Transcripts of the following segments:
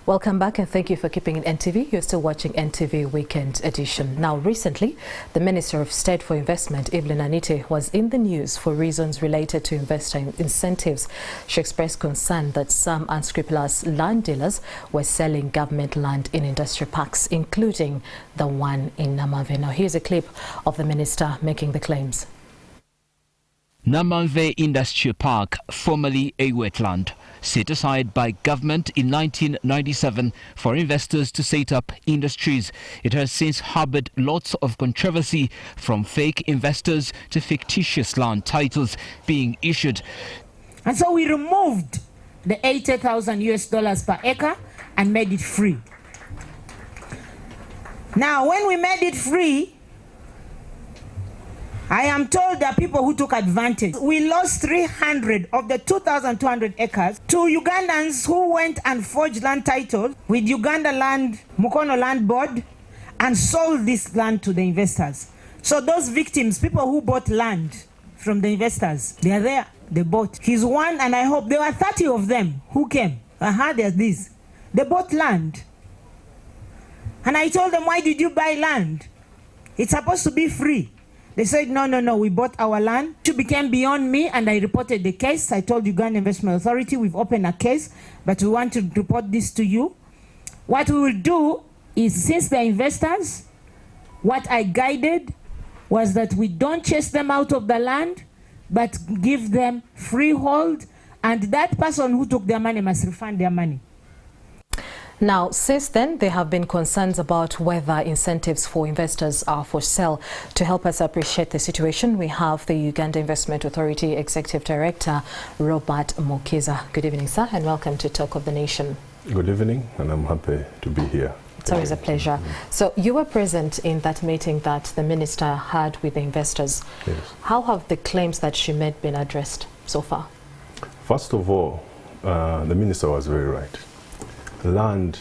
Welcome back and thank you for keeping in NTV. You're still watching NTV Weekend Edition. Now, recently, the Minister of State for Investment, Evelyn Anite, was in the news for reasons related to investor incentives. She expressed concern that some unscrupulous land dealers were selling government land in industrial parks, including the one in Namanve. Now, here's a clip of the minister making the claims. Namanve Industrial Park, formerly a wetland, set aside by government in 1997 for investors to set up industries. It has since harbored lots of controversy, from fake investors to fictitious land titles being issued. And so we removed the $80,000 per acre and made it free. Now, when we made it free, I am told that people who took advantage. We lost 300 of the 2,200 acres to Ugandans who went and forged land titles with Uganda Land, Mukono Land Board, and sold this land to the investors. So those victims, people who bought land from the investors, they are there, they bought. He's one, and I hope there were 30 of them who came. There's this. They bought land. And I told them, why did you buy land? It's supposed to be free. They said, no, we bought our land. It became beyond me, and I reported the case. I told Uganda Investment Authority, we've opened a case, but we want to report this to you. What we will do is, since they're investors, what I guided was that we don't chase them out of the land, but give them freehold, and that person who took their money must refund their money. Now, since then, there have been concerns about whether incentives for investors are for sale. To help us appreciate the situation, we have the Uganda Investment Authority Executive Director, Robert MUKIZA. Good evening, sir, and welcome to Talk of the Nation. Good evening, and I'm happy to be here. It's always a pleasure. So, you were present in that meeting that the minister had with the investors. Yes. How have the claims that she made been addressed so far? First of all, the minister was very right. Land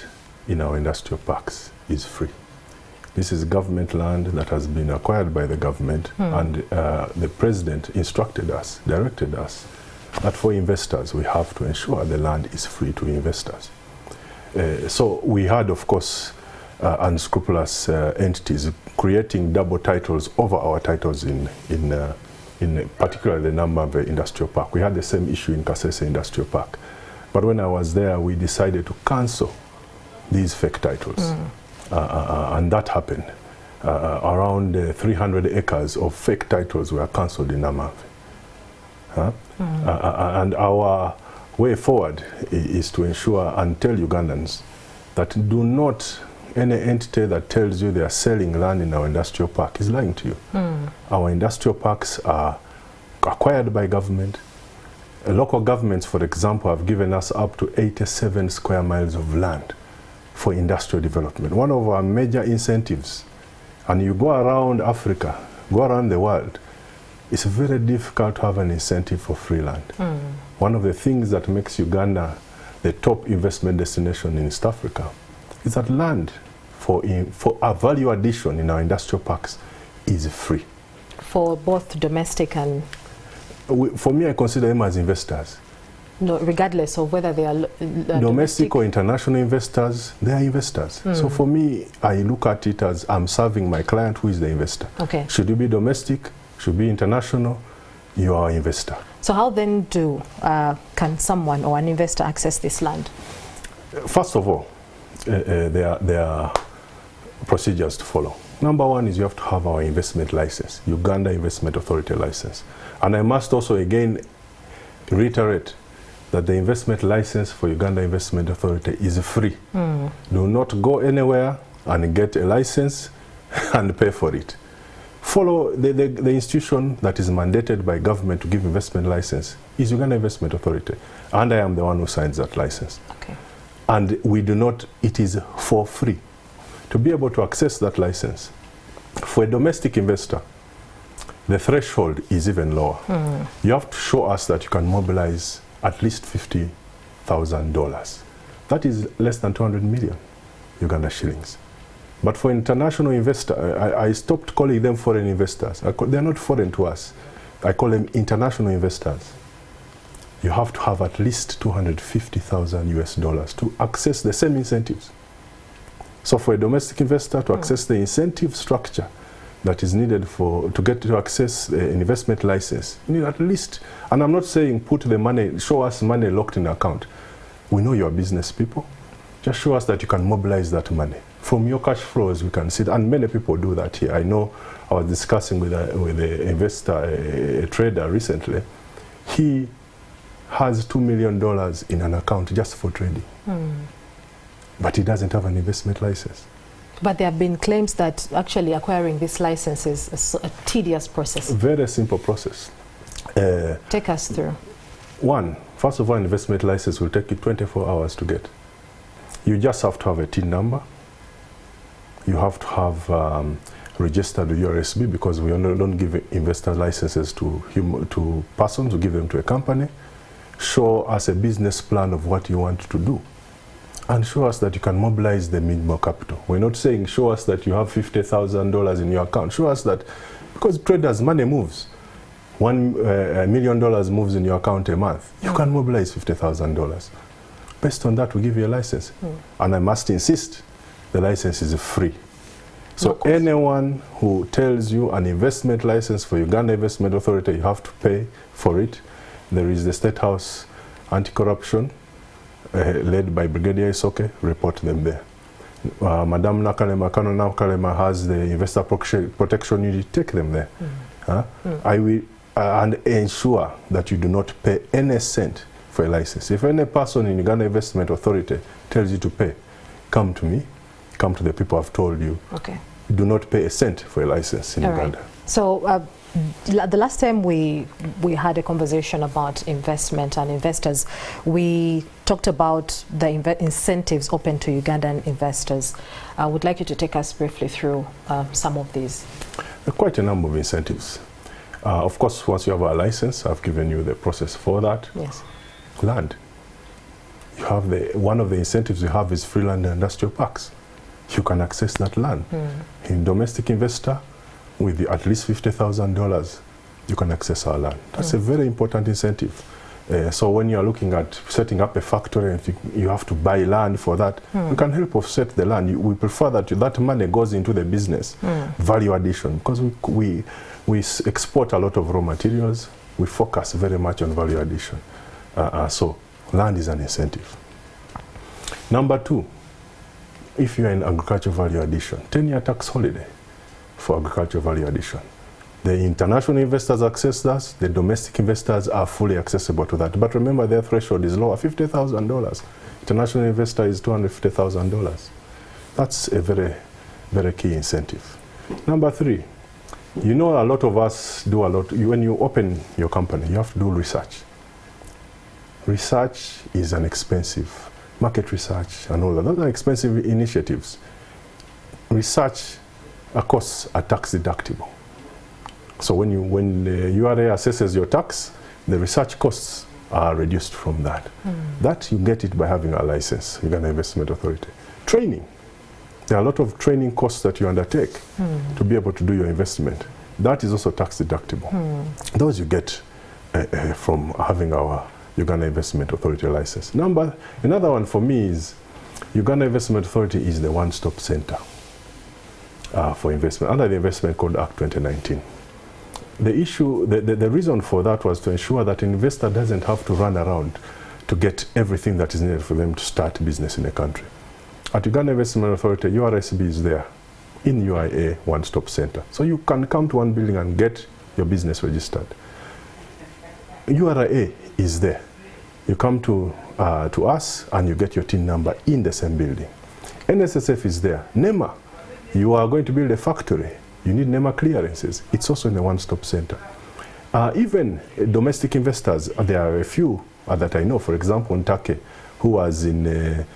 in our industrial parks is free. This is government land that has been acquired by the government, and the president instructed us, directed us, that for investors we have to ensure the land is free to investors. So we had, of course, unscrupulous entities creating double titles over our titles in particularly the Namanve Industrial Park. We had the same issue in Kasese Industrial Park. But when I was there, we decided to cancel these fake titles. And that happened. Around 300 acres of fake titles were cancelled in Namanve. And our way forward is to ensure and tell Ugandans that do not, any entity that tells you they are selling land in our industrial park is lying to you. Our industrial parks are acquired by government. Local governments, for example, have given us up to 87 square miles of land for industrial development. One of our major incentives, and you go around Africa, go around the world, it's very difficult to have an incentive for free land. One of the things that makes Uganda the top investment destination in East Africa is that land for a value addition in our industrial parks is free. For both domestic and... For me, I consider them as investors. No, regardless of whether they are domestic or international investors, they are investors. So for me, I look at it as I'm serving my client who is the investor. Okay. Should you be domestic, should be international, you are an investor. So how then can someone or an investor access this land? First of all, there are procedures to follow. Number one is you have to have our investment license, Uganda Investment Authority license. And I must also again reiterate that the investment license for Uganda Investment Authority is free. Do not go anywhere and get a license and pay for it. Follow the institution that is mandated by government to give investment license is Uganda Investment Authority. And I am the one who signs that license. Okay. And we do not, it is for free. To be able to access that license, for a domestic investor, the threshold is even lower. You have to show us that you can mobilize at least $50,000. That is less than 200 million Uganda shillings. But for international investor, I stopped calling them foreign investors. They're not foreign to us. I call them international investors. you have to have at least $250,000 to access the same incentives. So for a domestic investor to access the incentive structure that is needed to access an investment license, you need at least, and I'm not saying put the money, show us money locked in the account. We know you're business people. Just show us that you can mobilize that money. From your cash flows, we can see it, and many people do that here. I know I was discussing with an investor, a trader recently. He has $2 million in an account just for trading. But he doesn't have an investment license. But there have been claims that actually acquiring this license is a tedious process. Very simple process. Take us through. First of all, investment license will take you 24 hours to get. You just have to have a TIN number. You have to have registered with URSB, because we don't give investor licenses to persons, we give them to a company. Show us a business plan of what you want to do, and show us that you can mobilize the minimal capital. We're not saying show us that you have $50,000 in your account. Show us that, because traders, money moves. $1 million moves in your account a month. You can mobilize $50,000. Based on that, we give you a license. And I must insist, the license is free. So anyone who tells you an investment license for Uganda Investment Authority, you have to pay for it. There is the State House Anti-Corruption, led by Brigadier Isoke, report them there. Madam Nakalema, Kano Nakalema has the Investor Protection Unit, take them there. I will and ensure that you do not pay any cent for a license. If any person in Uganda Investment Authority tells you to pay, come to me, come to the people I've told you. Do not pay a cent for a license in Uganda. So the last time we had a conversation about investment and investors, we talked about the incentives open to Ugandan investors. I would like you to take us briefly through some of these. Quite a number of incentives. Of course, once you have a license, I've given you the process for that. Yes. Land. You have one of the incentives you have is free land and industrial parks. You can access that land. In domestic investor, with at least $50,000, you can access our land. That's a very important incentive. So when you are looking at setting up a factory and you have to buy land for that, we can help offset the land. We prefer that that money goes into the business, value addition, because we export a lot of raw materials. We focus very much on value addition. So land is an incentive. Number two, if you are in agricultural value addition, 10-year tax holiday for agricultural value addition. The international investors access that, the domestic investors are fully accessible to that. But remember, their threshold is lower, $50,000. International investor is $250,000. That's a very, very key incentive. Number three, you know, a lot of us do a lot. When you open your company, you have to do research. Research is an expensive, market research and all that. Those are expensive initiatives. Research costs are tax deductible. So when the URA assesses your tax, the research costs are reduced from that. That you get it by having a license, Uganda Investment Authority. Training. There are a lot of training costs that you undertake to be able to do your investment. That is also tax deductible. Those you get from having our Uganda Investment Authority license. Another one for me is Uganda Investment Authority is the one-stop center for investment under the Investment Code Act 2019. The reason for that was to ensure that an investor doesn't have to run around to get everything that is needed for them to start business in a country. At Uganda Investment Authority, URSB is there in UIA one-stop center. So you can come to one building and get your business registered. URA is there. You come to us and you get your TIN number in the same building. NSSF is there. NEMA, you are going to build a factory. You need NEMA clearances. It's also in the one-stop center. Even domestic investors, there are a few that I know. For example, Ntake, who was a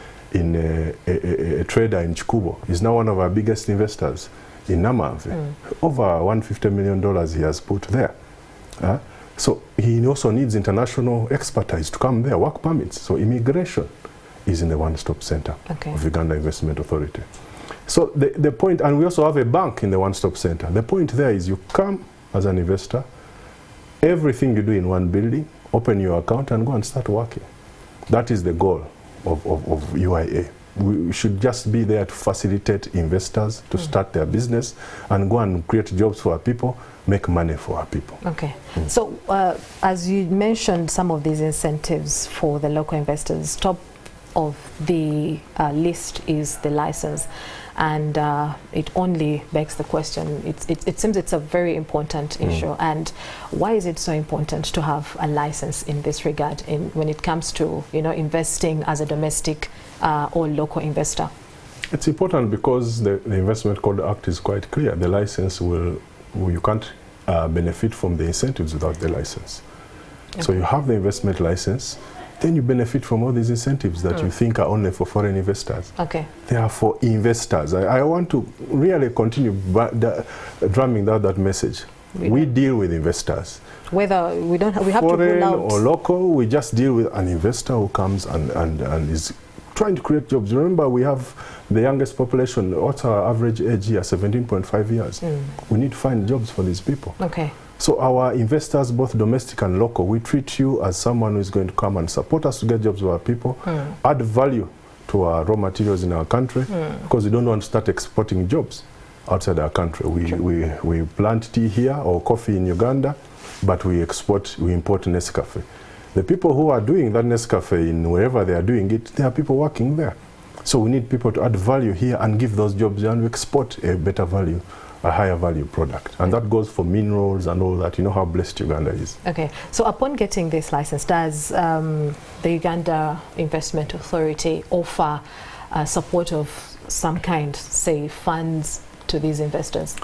trader in Chikubo, is now one of our biggest investors in Namanve. Over $150 million he has put there. So he also needs international expertise to come there, work permits. So immigration is in the one-stop center of Uganda Investment Authority. So the point, and we also have a bank in the one-stop center. The point there is you come as an investor, everything you do in one building, open your account and go and start working. That is the goal of UIA. We should just be there to facilitate investors to start their business and go and create jobs for our people, make money for our people. Okay. So as you mentioned some of these incentives for the local investors, top of the list is the license, and it only begs the question, it seems it's a very important issue, and why is it so important to have a license in this regard when it comes to, you know, investing as a domestic or local investor? It's important because the Investment Code Act is quite clear. The license you can't benefit from the incentives without the license. Okay. So you have the investment license, then you benefit from all these incentives that you think are only for foreign investors. Okay. They are for investors. I want to really continue drumming that message. We deal with investors. Whether we have foreign to rule out or local, we just deal with an investor who comes and is trying to create jobs. Remember, we have the youngest population. What's our average age here? 17.5 years. We need to find jobs for these people. Okay. So our investors, both domestic and local, we treat you as someone who is going to come and support us to get jobs for our people, add value to our raw materials in our country, because we don't want to start exporting jobs outside our country. We plant tea here or coffee in Uganda, but we import Nescafe. The people who are doing that Nescafe in wherever they are doing it, there are people working there. So we need people to add value here and give those jobs and export a better value, a higher value product. And that goes for minerals and all that. You know how blessed Uganda is. Okay. So upon getting this license, does the Uganda Investment Authority offer support of some kind, say funds, to these investors?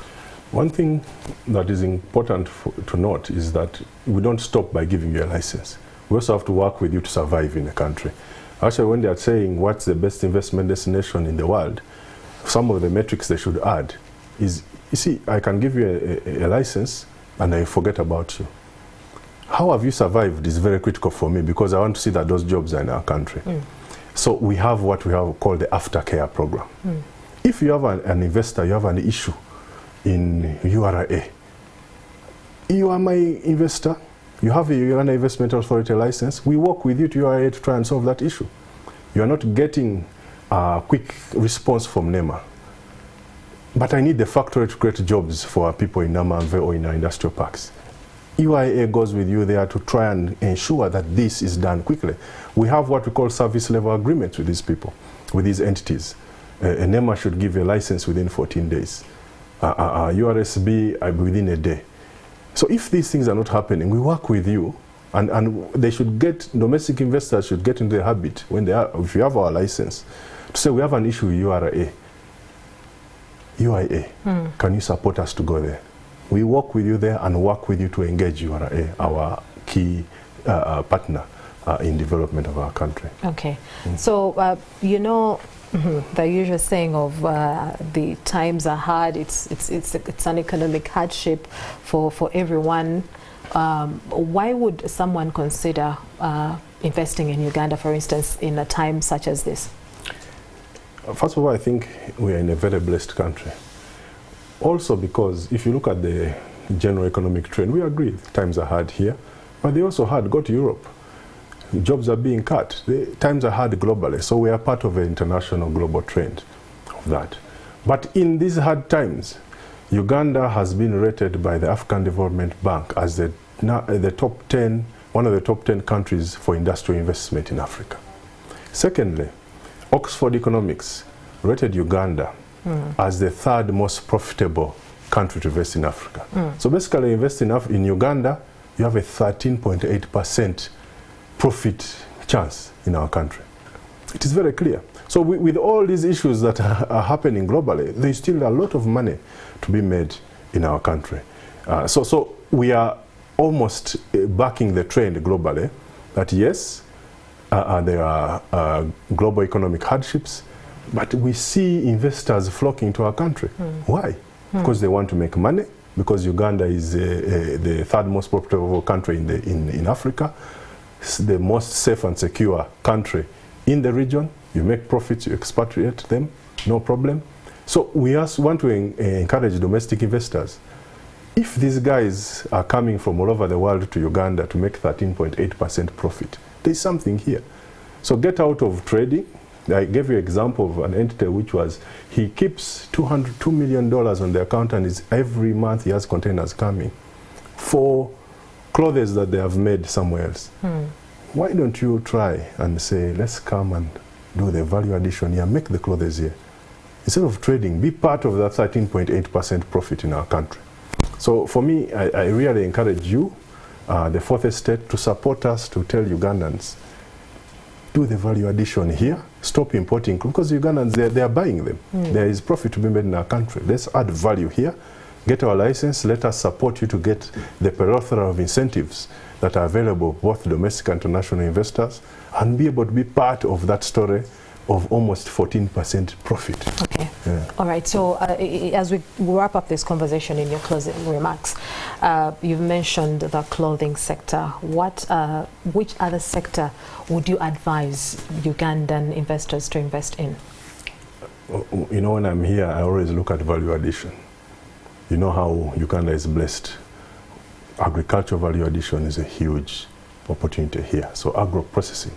One thing that is important to note is that we don't stop by giving you a license. We also have to work with you to survive in the country. Actually, when they are saying what's the best investment destination in the world, some of the metrics they should add is, you see, I can give you a license and I forget about you. How have you survived is very critical for me, because I want to see that those jobs are in our country. So we have what we have called the aftercare program. If you have an investor, you have an issue in URA, you are my investor, you have a Uganda Investment Authority license, we work with you to UIA to try and solve that issue. You are not getting a quick response from NEMA. But I need the factory to create jobs for our people in Namanve or in our industrial parks. UIA goes with you there to try and ensure that this is done quickly. We have what we call service level agreements with these people, with these entities. A NEMA should give a license within 14 days. URSB within a day. So if these things are not happening, we work with you, and they should get, domestic investors should get into the habit, when they are, if you have our license, to say we have an issue with UIA, can you support us to go there? We work with you there and work with you to engage URA, our key partner in development of our country. Okay, so you know, the usual saying of the times are hard, it's an economic hardship for everyone. Why would someone consider investing in Uganda, for instance, in a time such as this? First of all, I think we are in a very blessed country. Also because if you look at the general economic trend, we agree times are hard here, but they also hard. Go to Europe. Jobs are being cut. The times are hard globally, so we are part of an international global trend of that. But in these hard times, Uganda has been rated by the African Development Bank as the top 10, one of the top 10 countries for industrial investment in Africa. Secondly, Oxford Economics rated Uganda as the third most profitable country to invest in Africa. So basically, invest in Uganda, you have a 13.8% profit chance in our country. It is very clear. So with all these issues that are happening globally, there is still a lot of money to be made in our country. So we are almost backing the trend globally that yes, there are global economic hardships, but we see investors flocking to our country. Why? Because they want to make money, because Uganda is the third most profitable country in Africa, the most safe and secure country in the region. You make profits, you expatriate them, no problem. So we also want to encourage domestic investors. If these guys are coming from all over the world to Uganda to make 13.8% profit, there's something here. So get out of trading. I gave you an example of an entity which was, he keeps $2 million on the account, and every month he has containers coming for clothes that they have made somewhere else. Why don't you try and say, let's come and do the value addition here, make the clothes here. Instead of trading, be part of that 13.8% profit in our country. So for me, I really encourage you, the fourth estate, to support us, to tell Ugandans, do the value addition here, stop importing, because Ugandans, they are buying them. There is profit to be made in our country. Let's add value here, get our license, let us support you to get the plethora of incentives that are available, both domestic and international investors, and be able to be part of that story of almost 14% profit. Okay. Yeah. All right. So as we wrap up this conversation in your closing remarks, you've mentioned the clothing sector. Which other sector would you advise Ugandan investors to invest in? You know, when I'm here, I always look at value addition. You know how Uganda is blessed. Agricultural value addition is a huge opportunity here. So agro-processing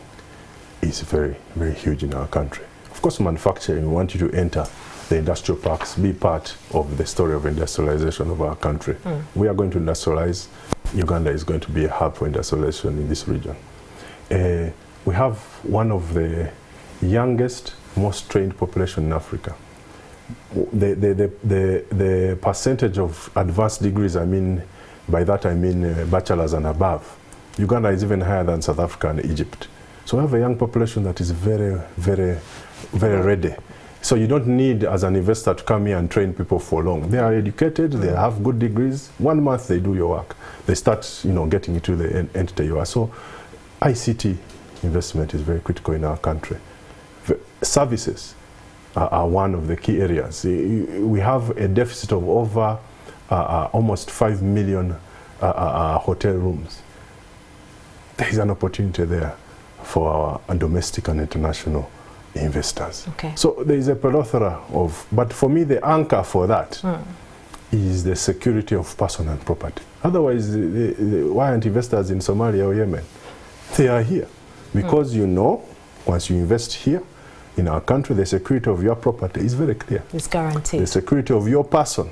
is very, very huge in our country. Of course, manufacturing, we want you to enter the industrial parks, be part of the story of industrialization of our country. We are going to industrialize. Uganda is going to be a hub for industrialization in this region. We have one of the youngest, most trained population in Africa. The percentage of advanced degrees, by that I mean bachelors and above, Uganda is even higher than South Africa and Egypt. So we have a young population that is very, very, very ready. So you don't need, as an investor, to come here and train people for long. They are educated, they have good degrees. 1 month they do your work. They start, getting into the entity you are. So ICT investment is very critical in our country. Services are one of the key areas. We have a deficit of over almost 5 million hotel rooms. There is an opportunity there for our domestic and international investors. Okay. So there is a plethora of, but for me the anchor for that is the security of person and property. Otherwise, why aren't investors in Somalia or Yemen? They are here because once you invest here in our country, the security of your property is very clear. It's guaranteed. The security of your person.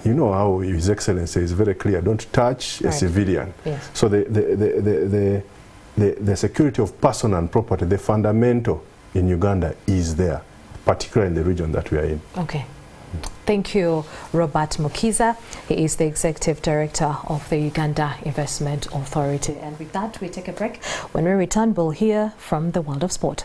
You know how His Excellency is very clear, don't touch a civilian. Yes. So the security of person and property, the fundamental in Uganda is there, particularly in the region that we are in. Okay. Thank you, Robert MUKIZA. He is the Executive Director of the Uganda Investment Authority. And with that, we take a break. When we return, we'll hear from the world of sport.